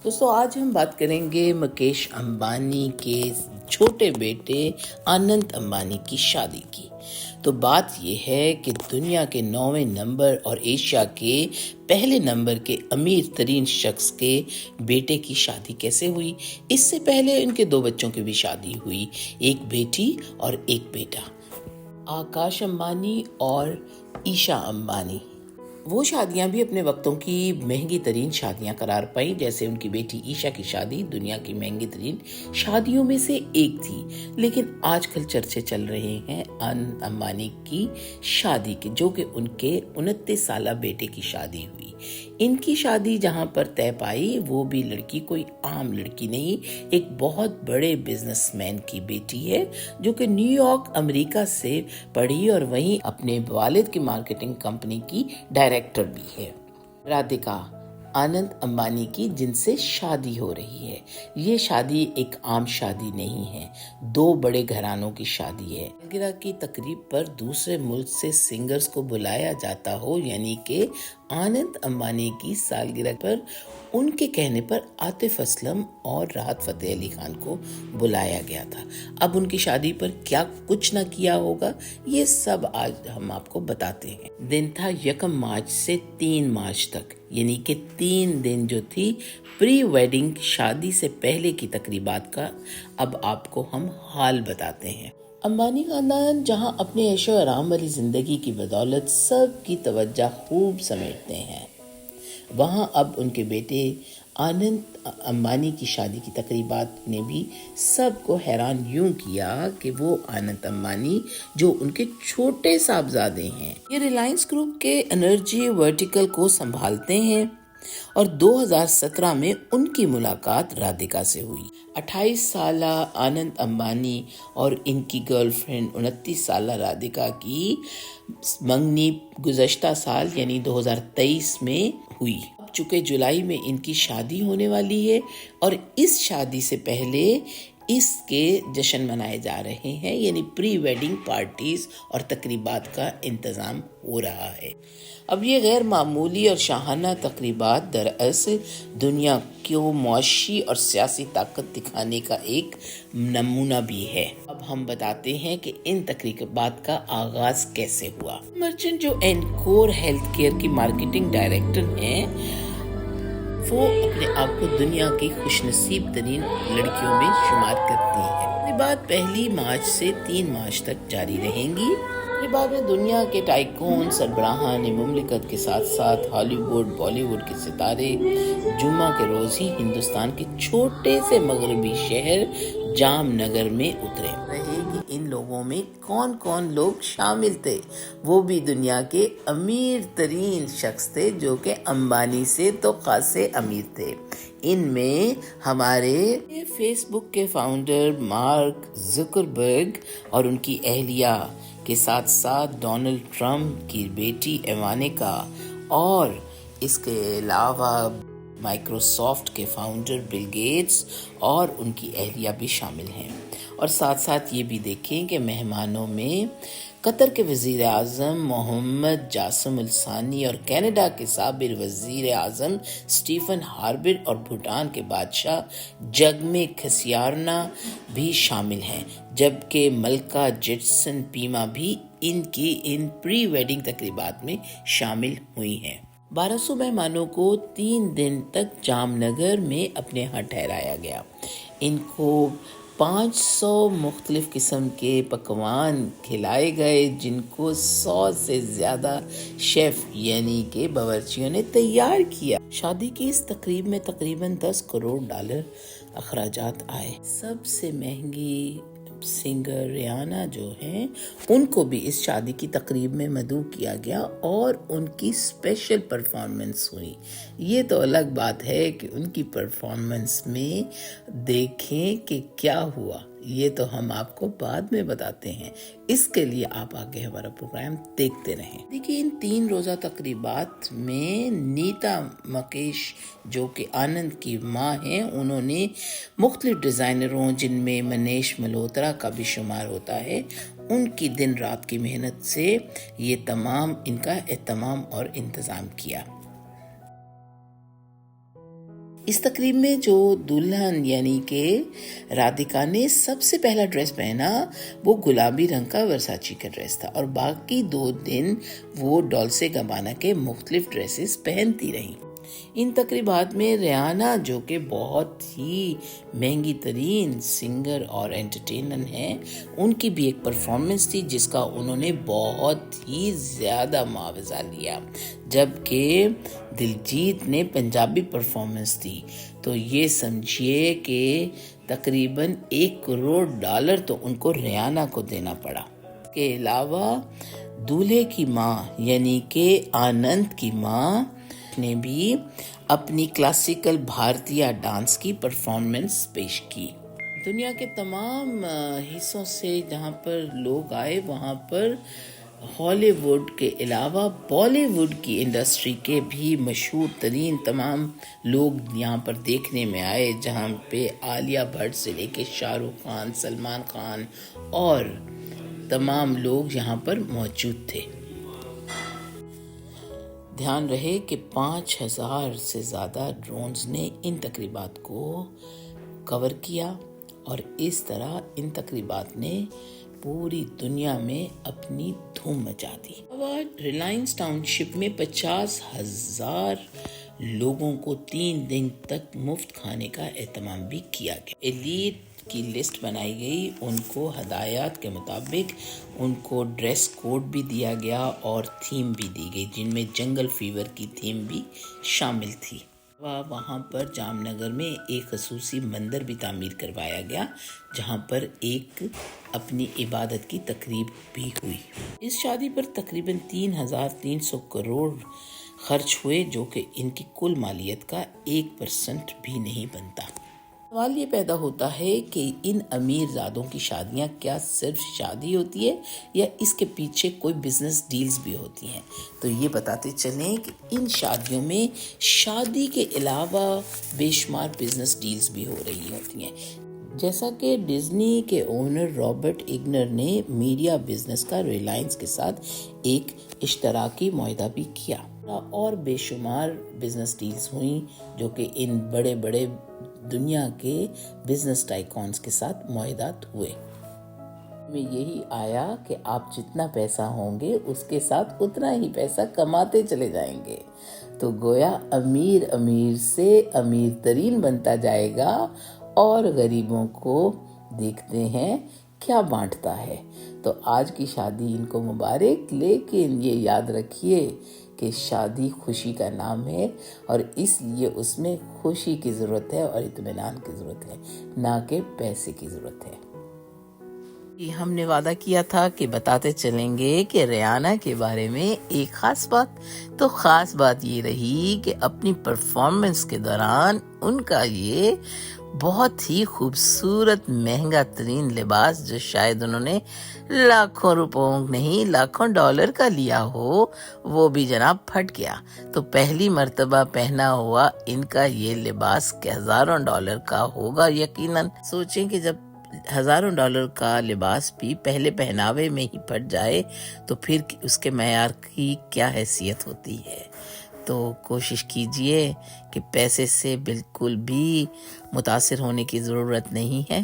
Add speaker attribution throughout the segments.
Speaker 1: دوستوں آج ہم بات کریں گے مکیش امبانی کے چھوٹے بیٹے آنند امبانی کی شادی کی۔ تو بات یہ ہے کہ دنیا کے 9ویں نمبر اور ایشیا کے پہلے نمبر کے امیر ترین شخص کے بیٹے کی شادی کیسے ہوئی۔ اس سے پہلے ان کے 2 بچوں کی بھی شادی ہوئی، ایک بیٹی اور ایک بیٹا، آکاش امبانی اور ایشا امبانی۔ وہ شادیاں بھی اپنے وقتوں کی مہنگی ترین شادیاں قرار پائیں، جیسے ان کی بیٹی ایشا کی شادی دنیا کی مہنگی ترین شادیوں میں سے ایک تھی۔ لیکن آج کل چرچے چل رہے ہیں آنند امبانی کی شادی کے، جو کہ ان کے 29 سالہ بیٹے کی شادی ہوئی۔ ان کی شادی جہاں پر طے پائی وہ بھی لڑکی کوئی عام لڑکی نہیں، ایک بہت بڑے بزنس مین کی بیٹی ہے، جو کہ نیو یارک امریکہ سے پڑھی اور وہیں اپنے والد کی مارکیٹنگ کمپنی کی ڈائریکٹر بھی ہے۔ رادھیکا آنند امبانی کی جن سے شادی ہو رہی ہے، یہ شادی ایک عام شادی نہیں ہے، 2 بڑے گھرانوں کی شادی ہے۔ سالگرہ کی تقریب پر دوسرے ملک سے سنگرز کو بلایا جاتا ہو، یعنی کہ آنند امبانی کی سالگرہ پر ان کے کہنے پر عاطف اسلم اور راحت فتح علی خان کو بلایا گیا تھا۔ اب ان کی شادی پر کیا کچھ نہ کیا ہوگا، یہ سب آج ہم آپ کو بتاتے ہیں۔ دن تھا 1 مارچ سے 3 مارچ تک، یعنی کہ 3 دن جو تھی پری ویڈنگ شادی سے پہلے کی تقریبات کا۔ اب آپ کو ہم حال بتاتے ہیں۔ امبانی خاندان جہاں اپنے عیش و آرام والی زندگی کی بدولت سب کی توجہ خوب سمیٹتے ہیں، وہاں اب ان کے بیٹے آنند امبانی کی شادی کی تقریبات نے بھی سب کو حیران یوں کیا کہ وہ آنند امبانی جو ان کے چھوٹے صاحبزادے ہیں، یہ ریلائنس گروپ کے انرجی ورٹیکل کو سنبھالتے ہیں، اور 2017 میں ان کی ملاقات رادھیکا سے ہوئی۔ 28 سالہ آنند امبانی اور ان کی گرل فرینڈ 29 سالہ رادھیکا کی منگنی گزشتہ سال یعنی 2023 میں ہوئی۔ اب چونکہ جولائی میں ان کی شادی ہونے والی ہے، اور اس شادی سے پہلے اس کے جشن منائے جا رہے ہیں، یعنی پری ویڈنگ پارٹیز اور تقریبات کا انتظام ہو رہا ہے۔ اب یہ غیر معمولی اور شاہانہ تقریبات دراصل دنیا کو معاشی اور سیاسی طاقت دکھانے کا ایک نمونہ بھی ہے۔ اب ہم بتاتے ہیں کہ ان تقریبات کا آغاز کیسے ہوا۔ مرچنٹ جو اینکور ہیلتھ کیئر کی مارکیٹنگ ڈائریکٹر ہیں، وہ اپنے آپ کو دنیا کی خوش نصیب ترین لڑکیوں میں شمار کرتی ہیں۔ تقریبات 1 مارچ سے 3 مارچ تک جاری رہیں گی۔ تقریبات میں دنیا کے ٹائکون سربراہان مملکت کے ساتھ ساتھ ہالی ووڈ، بالی ووڈ کے ستارے جمعہ کے روز ہی ہندوستان کے چھوٹے سے مغربی شہر جام نگر میں اترے رہے کہ ان لوگوں میں کون کون لوگ شامل تھے۔ وہ بھی دنیا کے امیر ترین شخص تھے، جو کہ امبانی سے تو خاصے امیر تھے۔ ان میں ہمارے فیس بک کے فاؤنڈر مارک زکربرگ اور ان کی اہلیہ کے ساتھ ساتھ ڈونلڈ ٹرمپ کی بیٹی ایوانکا، اور اس کے علاوہ مائکروسافٹ کے فاؤنڈر بل گیٹس اور ان کی اہلیہ بھی شامل ہیں۔ اور ساتھ ساتھ یہ بھی دیکھیں کہ مہمانوں میں قطر کے وزیر اعظم محمد جاسم الثانی اور کینیڈا کے سابق وزیر اعظم اسٹیفن ہارپر اور بھوٹان کے بادشاہ جگمے کھسیارنا بھی شامل ہیں، جبکہ ملکہ جیٹسن پیما بھی ان کی پری ویڈنگ تقریبات میں شامل ہوئی ہیں۔ 1200 مہمانوں کو 3 دن تک جام نگر میں اپنے ہاں ٹھہرایا گیا۔ ان کو 500 مختلف قسم کے پکوان کھلائے گئے، جن کو 100 سے زیادہ شیف یعنی کہ باورچیوں نے تیار کیا۔ شادی کی اس تقریب میں تقریباً $10 کروڑ اخراجات آئے۔ سب سے مہنگی سنگر ریانا جو ہیں، ان کو بھی اس شادی کی تقریب میں مدعو کیا گیا اور ان کی اسپیشل پرفارمنس ہوئی۔ یہ تو الگ بات ہے کہ ان کی پرفارمنس میں دیکھیں کہ کیا ہوا، یہ تو ہم آپ کو بعد میں بتاتے ہیں۔ اس کے لیے آپ آگے ہمارا پروگرام دیکھتے رہیں۔ دیکھیے ان 3 روزہ تقریبات میں نیتا مکیش جو کہ آنند کی ماں ہیں، انہوں نے مختلف ڈیزائنروں جن میں منیش ملہوترا کا بھی شمار ہوتا ہے، ان کی دن رات کی محنت سے یہ تمام ان کا اہتمام اور انتظام کیا۔ اس تقریب میں جو دلہن یعنی کہ رادھکا نے سب سے پہلا ڈریس پہنا وہ گلابی رنگ کا ورساچی کا ڈریس تھا، اور باقی 2 دن وہ ڈولسے گبانا کے مختلف ڈریسز پہنتی رہیں۔ ان تقریبات میں ریانا جو کہ بہت ہی مہنگی ترین سنگر اور انٹرٹینر ہیں، ان کی بھی ایک پرفارمنس تھی جس کا انہوں نے بہت ہی زیادہ معاوضہ لیا، جبکہ دلجیت نے پنجابی پرفارمنس دی تو یہ سمجھیے کہ تقریباً $1 کروڑ تو ان کو ریانا کو دینا پڑا۔ اس کے علاوہ دولہے کی ماں یعنی کہ آنند کی ماں نے بھی اپنی کلاسیکل بھارتیہ ڈانس کی پرفارمنس پیش کی۔ دنیا کے تمام حصوں سے جہاں پر لوگ آئے وہاں پر ہالی ووڈ کے علاوہ بالی ووڈ کی انڈسٹری کے بھی مشہور ترین تمام لوگ یہاں پر دیکھنے میں آئے، جہاں پہ عالیہ بھٹ سے لے کے شاہ رخ خان، سلمان خان اور تمام لوگ یہاں پر موجود تھے۔ دھیان رہے کہ 5000 سے زیادہ ڈرونز نے ان تقریبات کو کور کیا، اور اس طرح ان تقریبات نے پوری دنیا میں اپنی دھوم مچا دی۔ ریلائنس ٹاؤن شپ میں 50,000 لوگوں کو 3 دن تک مفت کھانے کا اہتمام بھی کیا گیا۔ ایلیٹ کی لسٹ بنائی گئی، ان کو ہدایات کے مطابق ان کو ڈریس کوڈ بھی دیا گیا اور تھیم بھی دی گئی، جن میں جنگل فیور کی تھیم بھی شامل تھی۔ وہاں پر جام نگر میں ایک خصوصی مندر بھی تعمیر کروایا گیا جہاں پر ایک اپنی عبادت کی تقریب بھی ہوئی۔ اس شادی پر تقریباً 3,300 کروڑ خرچ ہوئے، جو کہ ان کی کل مالیت کا 1% بھی نہیں بنتا۔ سوال یہ پیدا ہوتا ہے کہ ان امیر زادوں کی شادیاں کیا صرف شادی ہوتی ہے یا اس کے پیچھے کوئی بزنس ڈیلز بھی ہوتی ہیں؟ تو یہ بتاتے چلیں کہ ان شادیوں میں شادی کے علاوہ بے شمار بزنس ڈیلز بھی ہو رہی ہوتی ہیں، جیسا کہ ڈزنی کے اونر رابرٹ ایگنر نے میڈیا بزنس کا ریلائنس کے ساتھ ایک اشتراکی معاہدہ بھی کیا، اور بے شمار بزنس ڈیلز ہوئیں جو کہ ان بڑے بڑے دنیا کے بزنس ٹائکونز کے ساتھ معاہدات ہوئے۔ میں یہی آیا کہ آپ جتنا پیسہ ہوں گے اس کے ساتھ اتنا ہی پیسہ کماتے چلے جائیں گے، تو گویا امیر امیر سے امیر ترین بنتا جائے گا اور غریبوں کو دیکھتے ہیں کیا بانٹتا ہے۔ تو آج کی شادی ان کو مبارک، لیکن یہ یاد رکھیے کہ شادی خوشی کا نام ہے، اور اس لیے اس میں خوشی کی ضرورت ہے اور اطمینان کی ضرورت ہے، نہ کہ پیسے کی ضرورت ہے۔ ہم نے وعدہ کیا تھا کہ بتاتے چلیں گے کہ ریانا کے بارے میں ایک خاص بات یہ رہی کہ اپنی پرفارمنس کے دوران ان کا یہ بہت ہی خوبصورت مہنگا ترین لباس، جو شاید انہوں نے لاکھوں روپوں نہیں لاکھوں ڈالر کا لیا ہو، وہ بھی جناب پھٹ گیا۔ تو پہلی مرتبہ پہنا ہوا ان کا یہ لباس کہ ہزاروں ڈالر کا ہوگا یقیناً۔ سوچیں کہ جب ہزاروں ڈالر کا لباس بھی پہلے پہناوے میں ہی پھٹ جائے تو پھر اس کے معیار کی کیا حیثیت ہوتی ہے۔ تو کوشش کیجئے کہ پیسے سے بالکل بھی متاثر ہونے کی ضرورت نہیں ہے،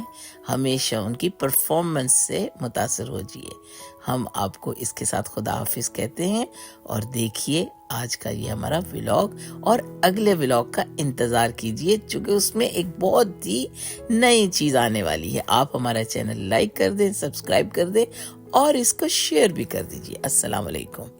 Speaker 1: ہمیشہ ان کی پرفارمنس سے متاثر ہو جائیے۔ ہم آپ کو اس کے ساتھ خدا حافظ کہتے ہیں، اور دیکھیے آج کا یہ ہمارا ولاگ، اور اگلے ولاگ کا انتظار کیجئے چونکہ اس میں ایک بہت ہی نئی چیز آنے والی ہے۔ آپ ہمارا چینل لائک کر دیں، سبسکرائب کر دیں اور اس کو شیئر بھی کر دیجئے۔ السلام علیکم۔